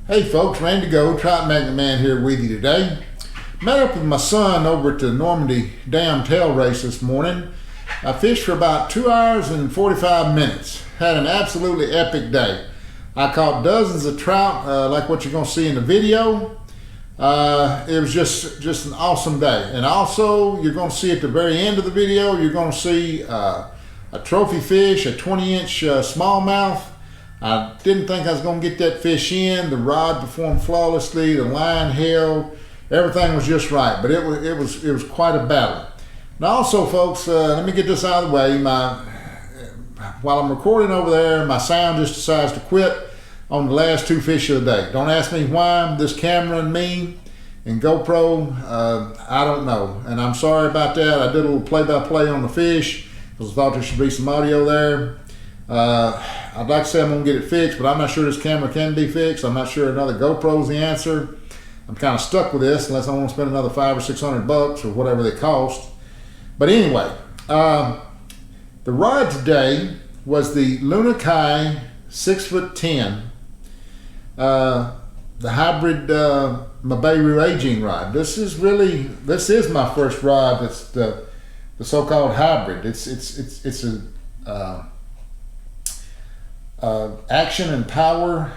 Hey folks, Randy Go, Trout Magnet Man here with you today. Met up with my son over at the Normandy Dam tail race this morning. I fished for about 2 hours and 45 minutes. Had an absolutely epic day. I caught dozens of trout like what you're going to see in the video. It was just an awesome day. And also, you're going to see at the very end of the video, you're going to see a trophy fish, a 20-inch smallmouth. I didn't think I was going to get that fish in. The rod performed flawlessly. The line held. Everything was just right. But it was quite a battle. Now also, folks, let me get this out of the way. While I'm recording over there, my sound just decides to quit on the last two fish of the day. Don't ask me why. This camera and me and GoPro, I don't know. And I'm sorry about that. I did a little play-by-play on the fish because I thought there should be some audio there. I'd like to say I'm going to get it fixed, but I'm not sure this camera can be fixed. I'm not sure another GoPro is the answer. I'm kind of stuck with this unless I want to spend another $500 or $600 or whatever they cost. But anyway, the rod today was the Lunakia 6'10", the hybrid Maberu aging rod. This is my first rod. That's the so-called hybrid. It's a action and power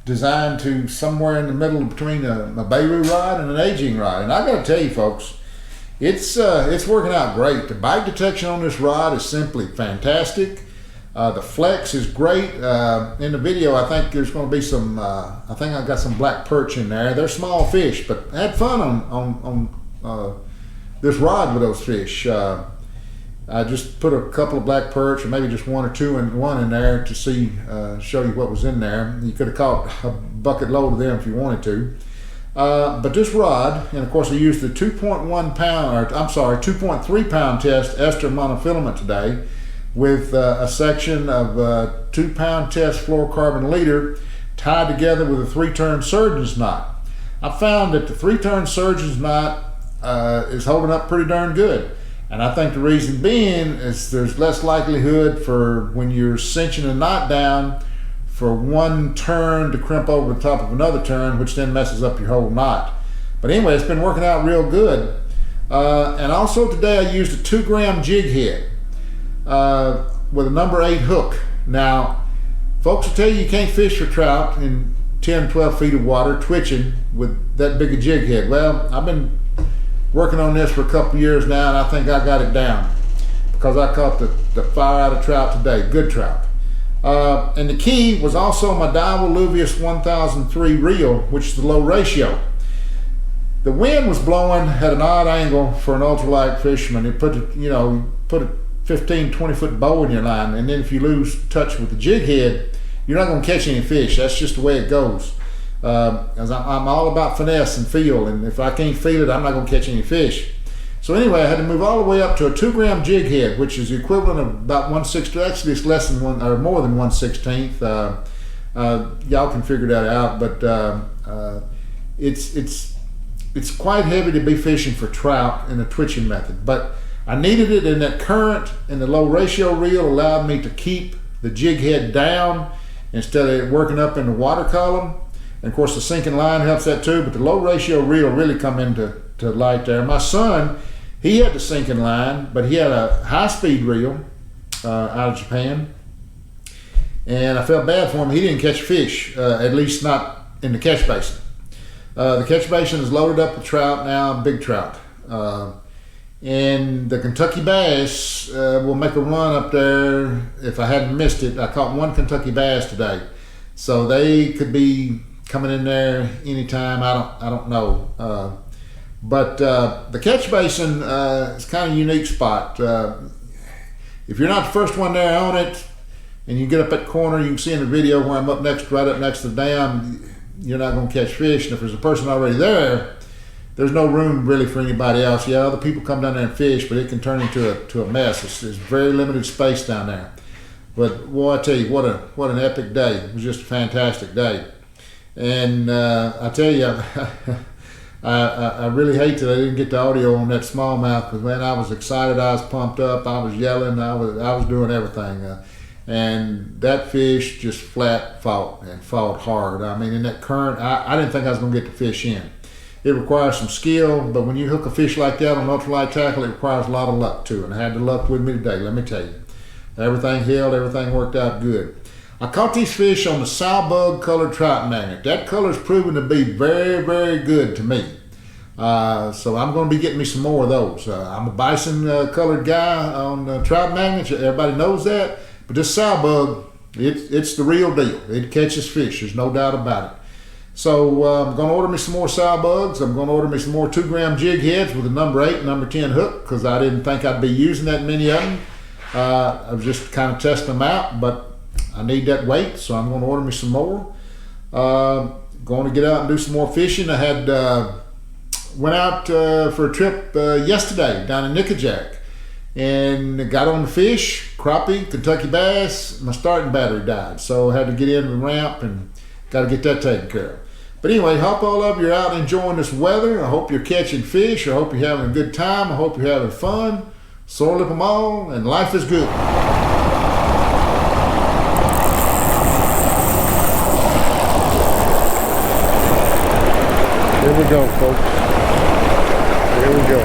designed to somewhere in the middle between a Maberu rod and an aging rod. And I got to tell you, folks, it's working out great. The bite detection on this rod is simply fantastic. The flex is great. In the video, I think there's going to be some. I think I got some black perch in there. They're small fish, but I had fun on this rod with those fish. I just put a couple of black perch, or maybe just one or two in there to show you what was in there. You could have caught a bucket load of them if you wanted to. But this rod, and of course I used the 2.3 pound test ester monofilament today with a section of 2 pound test fluorocarbon leader tied together with a 3-turn surgeon's knot. I found that the 3-turn surgeon's knot is holding up pretty darn good. And I think the reason being is there's less likelihood for when you're cinching a knot down for one turn to crimp over the top of another turn, which then messes up your whole knot. But anyway, it's been working out real good. And also today I used a 2-gram jig head with a number 8 hook. Now, folks will tell you can't fish for trout in 10, 12 feet of water twitching with that big a jig head. Well, I've been working on this for a couple years now, and I think I got it down because I caught the fire out of trout today, good trout. And the key was also my Daiwa Luvius 1003 reel, which is the low ratio. The wind was blowing at an odd angle for an ultralight fisherman. It put a 15, 20 foot bow in your line, and then if you lose touch with the jig head, you're not going to catch any fish. That's just the way it goes. As I'm all about finesse and feel, and if I can't feel it, I'm not going to catch any fish. So anyway, I had to move all the way up to a 2-gram jig head, which is the equivalent of about 1/16. Actually, it's less than more than 1/16. Y'all can figure that out, but it's quite heavy to be fishing for trout in a twitching method. But I needed it, and that current and the low ratio reel allowed me to keep the jig head down instead of it working up in the water column. And of course the sinking line helps that too, but the low ratio reel really come into light there. My son, he had the sinking line, but he had a high-speed reel out of Japan. And I felt bad for him. He didn't catch fish, at least not in the catch basin. The catch basin is loaded up with trout now, big trout. And the Kentucky bass will make a run up there. If I hadn't missed it, I caught one Kentucky bass today. So they could be coming in there anytime. I don't know. But the catch basin is kind of a unique spot. If you're not the first one there on it, and you get up that corner, you can see in the video where I'm right up next to the dam, you're not going to catch fish. And if there's a person already there, there's no room really for anybody else. Yeah, other people come down there and fish, but it can turn into a mess. There's very limited space down there. But boy, I tell you, what an epic day. It was just a fantastic day. And I tell you, I really hate that I didn't get the audio on that smallmouth, because man, I was excited, I was pumped up, I was yelling, I was doing everything. and that fish just flat fought and fought hard. I mean, in that current, I didn't think I was going to get the fish in. It requires some skill, but when you hook a fish like that on ultralight tackle, it requires a lot of luck too. And I had the luck with me today, let me tell you. Everything held, everything worked out good. I caught these fish on the sow bug colored trout magnet. That color's proven to be very, very good to me. So I'm going to be getting me some more of those. I'm a bison colored guy on trout magnets. Everybody knows that. But this sow bug, it's the real deal. It catches fish. There's no doubt about it. So I'm going to order me some more sow bugs. I'm going to order me some more 2-gram jig heads with a number 8 and number 10 hook, because I didn't think I'd be using that many of them. I was just kind of testing them out, but I need that weight, so I'm going to order me some more. Going to get out and do some more fishing. I had went out for a trip yesterday down in Nickajack, and got on the fish, crappie, Kentucky bass. My starting battery died, so I had to get in the ramp and got to get that taken care of. But anyway, hope all of you are out enjoying this weather. I hope you're catching fish. I hope you're having a good time. I hope you're having fun. Sore lip them all, and life is good. Here we go, folks. Here we go.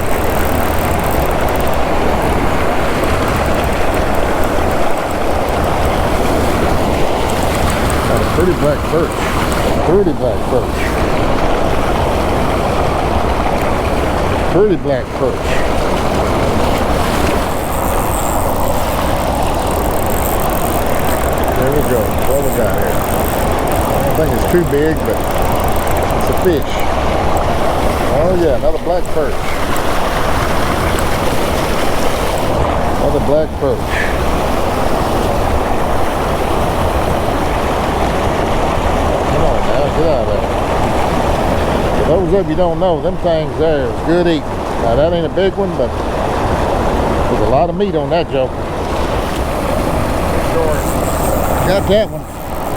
Got a pretty black perch. Pretty black perch. Pretty black perch. There we go. What we got here? I don't think it's too big, but it's a fish. Oh yeah, another black perch. Another black perch. Come on now, get out of there. For those of you who don't know, them things there is good eating. Now that ain't a big one, but there's a lot of meat on that joker. Got that one.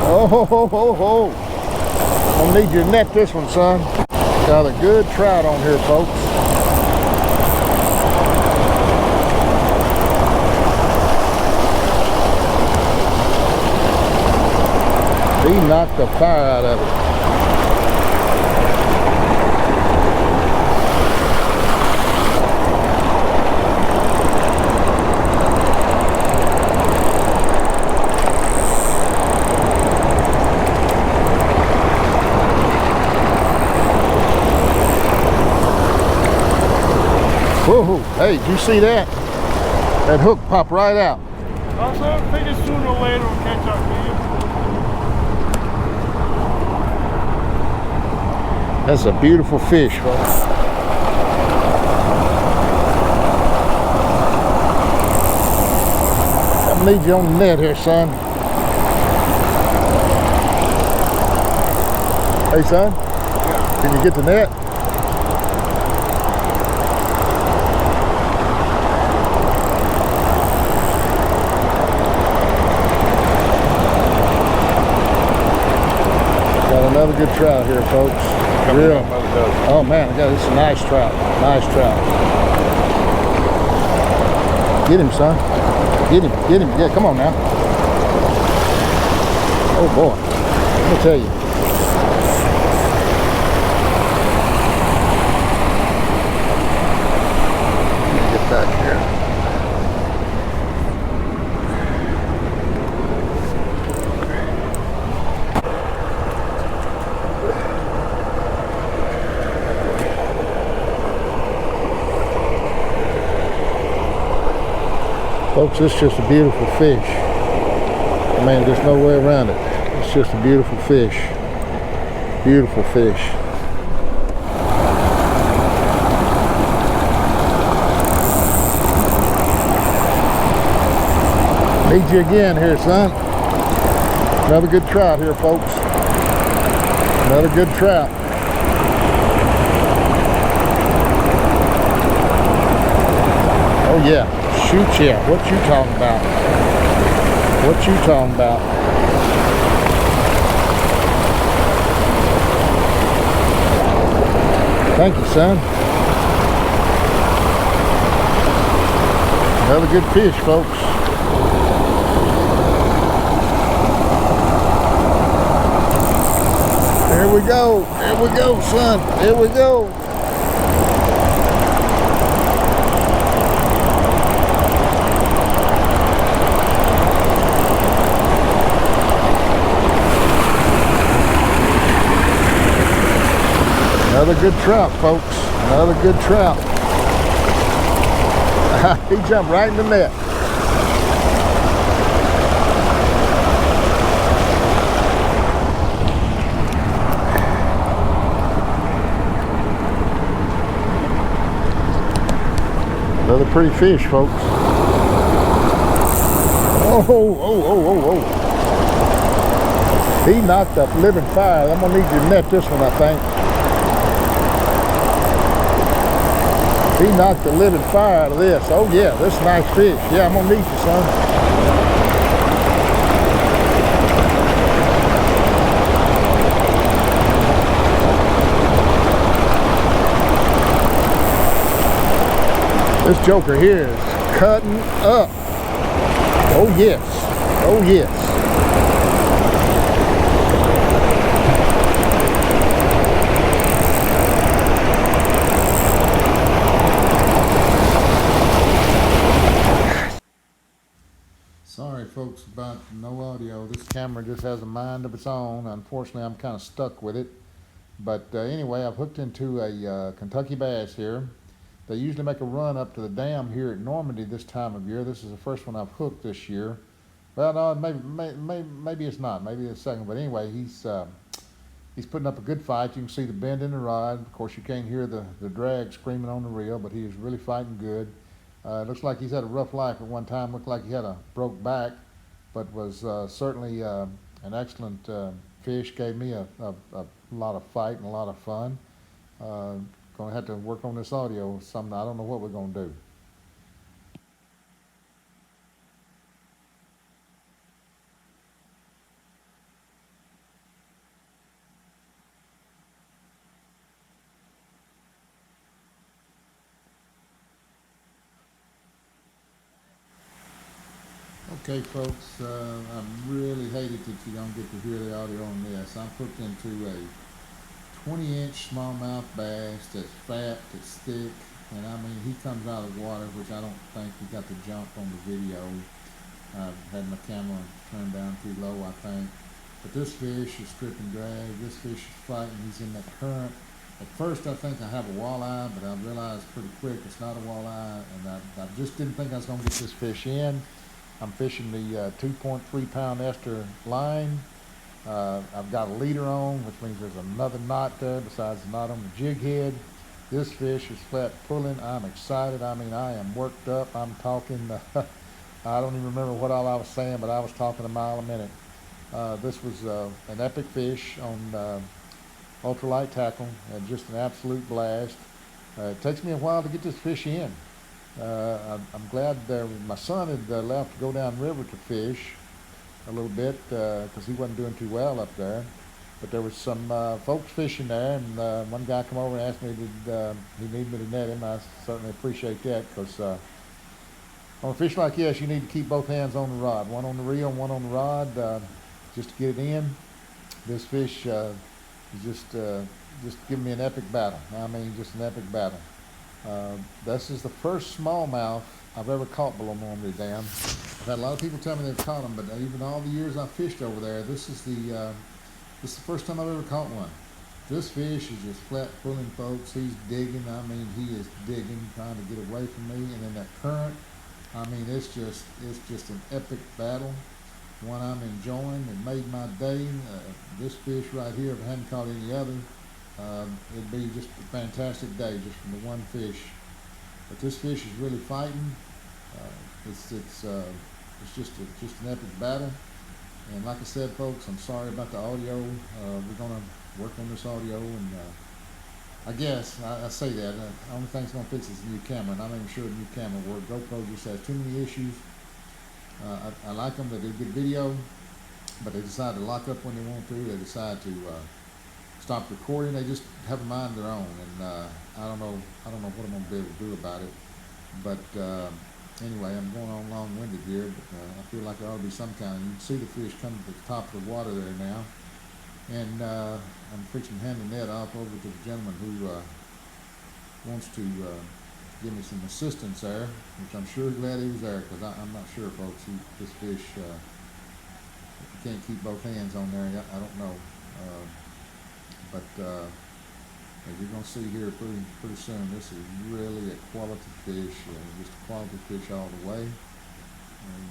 Oh, ho, ho, ho, ho. I'll need you to net this one, son. Got a good trout on here, folks. He knocked the fire out of it. Whoa, hey, did you see that? That hook popped right out. I figured sooner or later it'll catch up to you. That's a beautiful fish, folks. I need you on the net here, son. Hey, son, can you get the net? Another good trout here, folks. Real. Oh man, this is a nice trout. Nice trout. Get him, son. Get him. Get him. Yeah, come on now. Oh boy. Let me tell you. Let me get back here. Folks, it's just a beautiful fish. I mean, there's no way around it. It's just a beautiful fish. Beautiful fish. Need you again here, son. Another good trout here, folks. Another good trout. Oh yeah. Shoot, yeah. What you talking about? What you talking about? Thank you, son. Another good fish, folks. Here we go. Here we go, son. Here we go. Another good trout, folks. Another good trout. He jumped right in the net. Another pretty fish, folks. Oh, oh, oh, oh, oh. He knocked up living fire. I'm gonna need you to net this one, I think. He knocked the living fire out of this. Oh yeah, this is a nice fish. Yeah, I'm gonna need you, son. This joker here is cutting up. Oh yes, oh yes. Sorry folks about no audio. This camera just has a mind of its own. Unfortunately, I'm kind of stuck with it. But anyway, I've hooked into a Kentucky bass here. They usually make a run up to the dam here at Normandy this time of year. This is the first one I've hooked this year. Well, no, maybe it's not. Maybe it's the second. But anyway, he's putting up a good fight. You can see the bend in the rod. Of course, you can't hear the drag screaming on the reel, but he is really fighting good. It looks like he's had a rough life at one time. Looked like he had a broke back, but was certainly an excellent fish. Gave me a lot of fight and a lot of fun. Gonna have to work on this audio. Something I don't know what we're gonna do. Okay, folks, I really hated that you don't get to hear the audio on this. I'm hooked into a 20-inch smallmouth bass that's fat, that's thick, and I mean, he comes out of the water, which I don't think he got the jump on the video. I've had my camera turned down too low, I think. But this fish is stripping drag. This fish is fighting. He's in that current. At first, I think I have a walleye, but I realized pretty quick it's not a walleye, and I just didn't think I was going to get this fish in. I'm fishing the 2.3 pound ester line. I've got a leader on, which means there's another knot there besides the knot on the jig head. This fish is flat pulling. I'm excited. I mean, I am worked up. I'm talking, I don't even remember what all I was saying, but I was talking a mile a minute. This was an epic fish on ultralight tackle, and just an absolute blast. It takes me a while to get this fish in. I'm glad my son had left to go down river to fish a little bit because he wasn't doing too well up there. But there was some folks fishing there, and one guy come over and asked me did he need me to net him. I certainly appreciate that, because on a fish like this, you need to keep both hands on the rod, one on the reel and one on the rod, just to get it in. This fish is just giving me an epic battle. I mean, just an epic battle. This is the first smallmouth I've ever caught below Normandy Dam. I've had a lot of people tell me they've caught them, but even all the years I've fished over there, this is the first time I've ever caught one. This fish is just flat pulling, folks. He's digging. I mean, he is digging, trying to get away from me. And in that current, I mean, it's just an epic battle. One I'm enjoying. It made my day. This fish right here, if I hadn't caught any other, it'd be just a fantastic day just from the one fish. But this fish is really fighting. It's just an epic battle. And like I said, folks, I'm sorry about the audio. We're gonna work on this audio, and I guess I say that the only thing that's gonna fix is a new camera, and I'm not even sure the new camera works. GoPro just has too many issues. I like them. They do good video, but they decide to lock up when they want to. They decide to stop recording. They just have a mind of their own, and I don't know what I'm gonna be able to do about it. But anyway, I'm going on long-winded here, but I feel like there ought to be some kind. You can see the fish coming to the top of the water there now, And I'm fixing to hand the net off over to the gentleman who wants to give me some assistance there, which I'm sure glad he was there, because I'm not sure, folks. This fish, you can't keep both hands on there. I don't know, but as you're going to see here pretty soon, this is really a quality fish, just a quality fish all the way.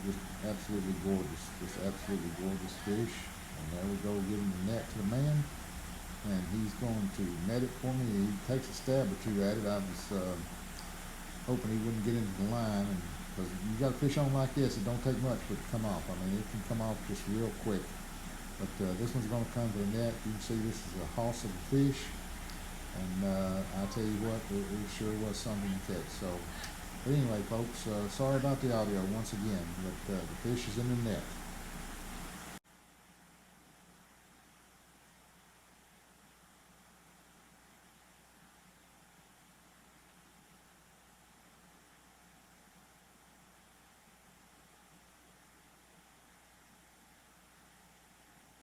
Just absolutely gorgeous, just absolutely gorgeous fish. And there we go, giving the net to the man, and he's going to net it for me. He takes a stab or two at it. I was hoping he wouldn't get into the line, and because you got a fish on like this, it don't take much for it to come off. I mean, it can come off just real quick. But this one's going to come to the net. You can see this is a hoss of a fish, and I tell you what, it sure was something to catch. So, but anyway, folks, sorry about the audio once again, but the fish is in the net.